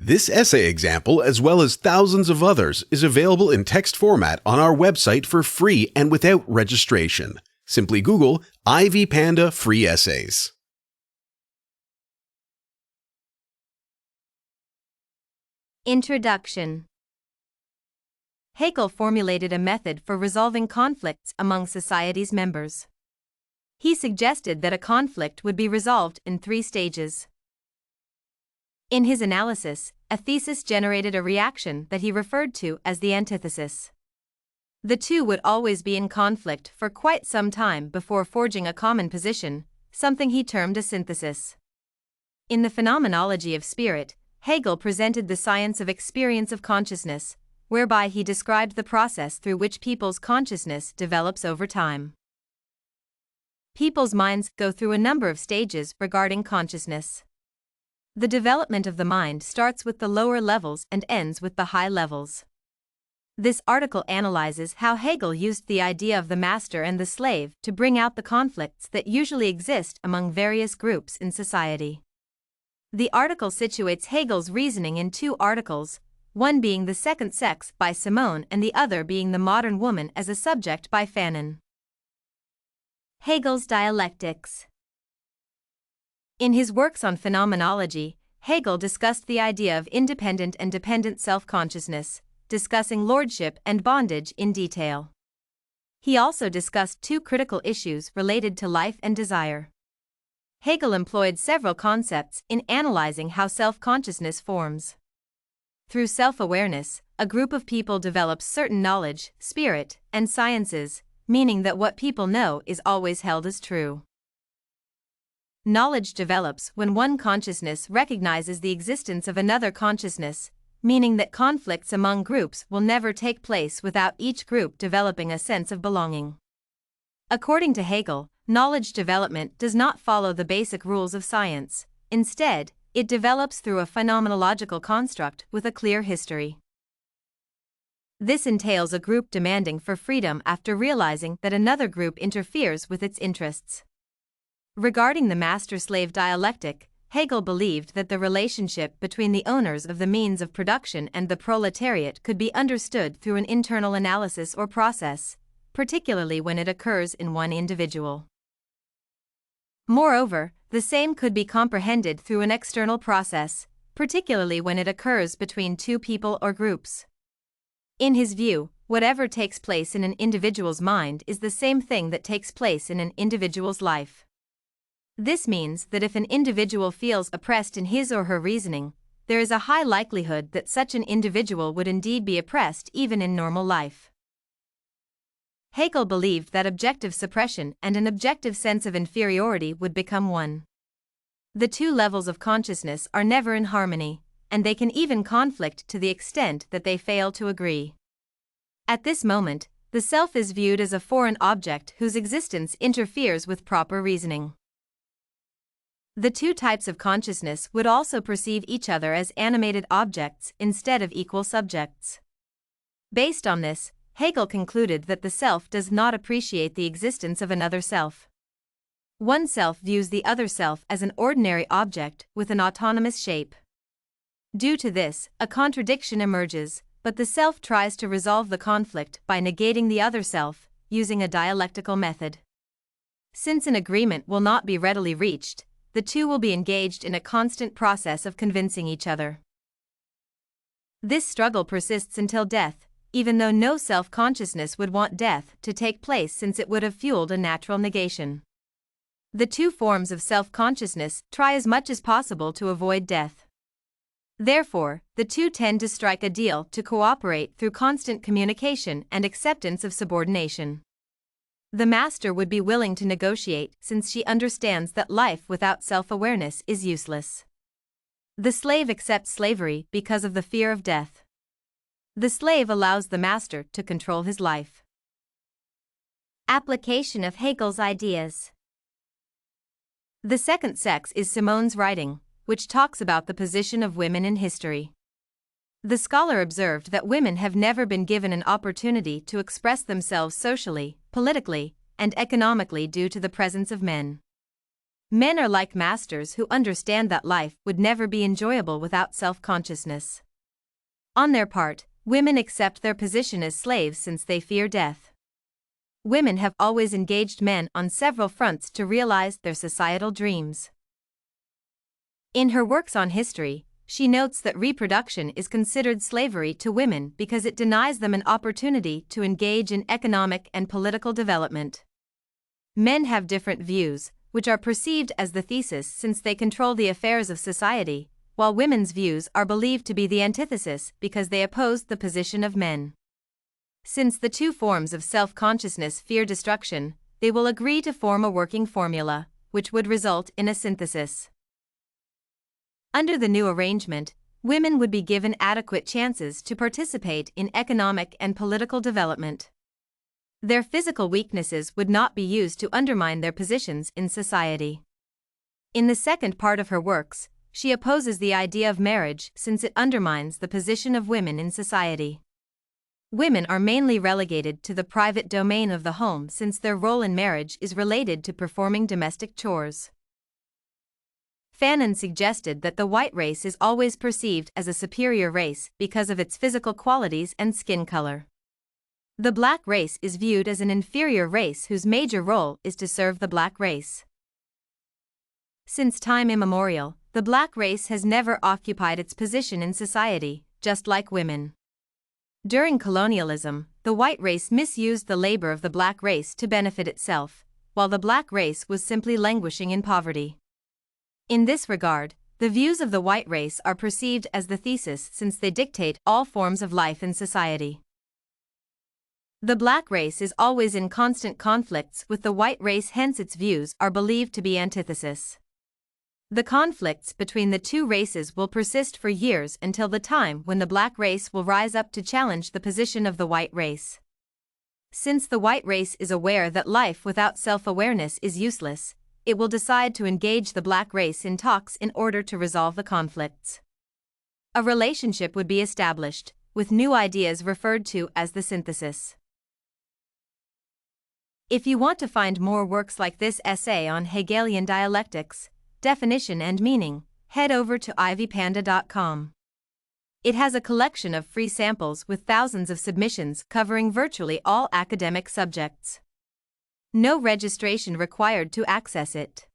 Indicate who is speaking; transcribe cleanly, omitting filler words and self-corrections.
Speaker 1: This essay example, as well as thousands of others, is available in text format on our website for free and without registration. Simply Google Ivy Panda Free Essays.
Speaker 2: Introduction. Hegel formulated a method for resolving conflicts among society's members. He suggested that a conflict would be resolved in 3 stages. In his analysis, a thesis generated a reaction that he referred to as the antithesis. The two would always be in conflict for quite some time before forging a common position, something he termed a synthesis. In the Phenomenology of Spirit, Hegel presented the science of experience of consciousness, whereby he described the process through which people's consciousness develops over time. People's minds go through a number of stages regarding consciousness. The development of the mind starts with the lower levels and ends with the high levels. This article analyzes how Hegel used the idea of the master and the slave to bring out the conflicts that usually exist among various groups in society. The article situates Hegel's reasoning in 2 articles, one being The Second Sex by Simone and the other being The Modern Woman as a Subject by Fanon. Hegel's Dialectics. In his works on phenomenology, Hegel discussed the idea of independent and dependent self-consciousness, discussing lordship and bondage in detail. He also discussed 2 critical issues related to life and desire. Hegel employed several concepts in analyzing how self-consciousness forms. Through self-awareness, a group of people develops certain knowledge, spirit, and sciences, meaning that what people know is always held as true. Knowledge develops when one consciousness recognizes the existence of another consciousness, meaning that conflicts among groups will never take place without each group developing a sense of belonging. According to Hegel, knowledge development does not follow the basic rules of science. Instead, it develops through a phenomenological construct with a clear history. This entails a group demanding for freedom after realizing that another group interferes with its interests. Regarding the master-slave dialectic, Hegel believed that the relationship between the owners of the means of production and the proletariat could be understood through an internal analysis or process, particularly when it occurs in one individual. Moreover, the same could be comprehended through an external process, particularly when it occurs between 2 people or groups. In his view, whatever takes place in an individual's mind is the same thing that takes place in an individual's life. This means that if an individual feels oppressed in his or her reasoning, there is a high likelihood that such an individual would indeed be oppressed even in normal life. Hegel believed that objective suppression and an objective sense of inferiority would become one. The 2 levels of consciousness are never in harmony, and they can even conflict to the extent that they fail to agree. At this moment, the self is viewed as a foreign object whose existence interferes with proper reasoning. The 2 types of consciousness would also perceive each other as animated objects instead of equal subjects. Based on this, Hegel concluded that the self does not appreciate the existence of another self. One self views the other self as an ordinary object with an autonomous shape. Due to this, a contradiction emerges, but the self tries to resolve the conflict by negating the other self, using a dialectical method. Since an agreement will not be readily reached, the 2 will be engaged in a constant process of convincing each other. This struggle persists until death, even though no self-consciousness would want death to take place since it would have fueled a natural negation. The 2 forms of self-consciousness try as much as possible to avoid death. Therefore, the 2 tend to strike a deal to cooperate through constant communication and acceptance of subordination. The master would be willing to negotiate since she understands that life without self-awareness is useless. The slave accepts slavery because of the fear of death. The slave allows the master to control his life. Application of Hegel's ideas. The Second Sex is Simone's writing, which talks about the position of women in history. The scholar observed that women have never been given an opportunity to express themselves socially, politically, and economically due to the presence of men. Men are like masters who understand that life would never be enjoyable without self-consciousness. On their part, women accept their position as slaves since they fear death. Women have always engaged men on several fronts to realize their societal dreams. In her works on history, she notes that reproduction is considered slavery to women because it denies them an opportunity to engage in economic and political development. Men have different views, which are perceived as the thesis since they control the affairs of society, while women's views are believed to be the antithesis because they oppose the position of men. Since the two forms of self-consciousness fear destruction, they will agree to form a working formula, which would result in a synthesis. Under the new arrangement, women would be given adequate chances to participate in economic and political development. Their physical weaknesses would not be used to undermine their positions in society. In the second part of her works, she opposes the idea of marriage since it undermines the position of women in society. Women are mainly relegated to the private domain of the home since their role in marriage is related to performing domestic chores. Fanon suggested that the white race is always perceived as a superior race because of its physical qualities and skin color. The black race is viewed as an inferior race whose major role is to serve the black race. Since time immemorial, the black race has never occupied its position in society, just like women. During colonialism, the white race misused the labor of the black race to benefit itself, while the black race was simply languishing in poverty. In this regard, the views of the white race are perceived as the thesis since they dictate all forms of life in society. The black race is always in constant conflicts with the white race, hence its views are believed to be antithesis. The conflicts between the two races will persist for years until the time when the black race will rise up to challenge the position of the white race. Since the white race is aware that life without self-awareness is useless, it will decide to engage the black race in talks in order to resolve the conflicts. A relationship would be established, with new ideas referred to as the synthesis. If you want to find more works like this essay on Hegelian dialectics, definition and meaning, head over to ivpanda.com. It has a collection of free samples with thousands of submissions covering virtually all academic subjects. No registration required to access it.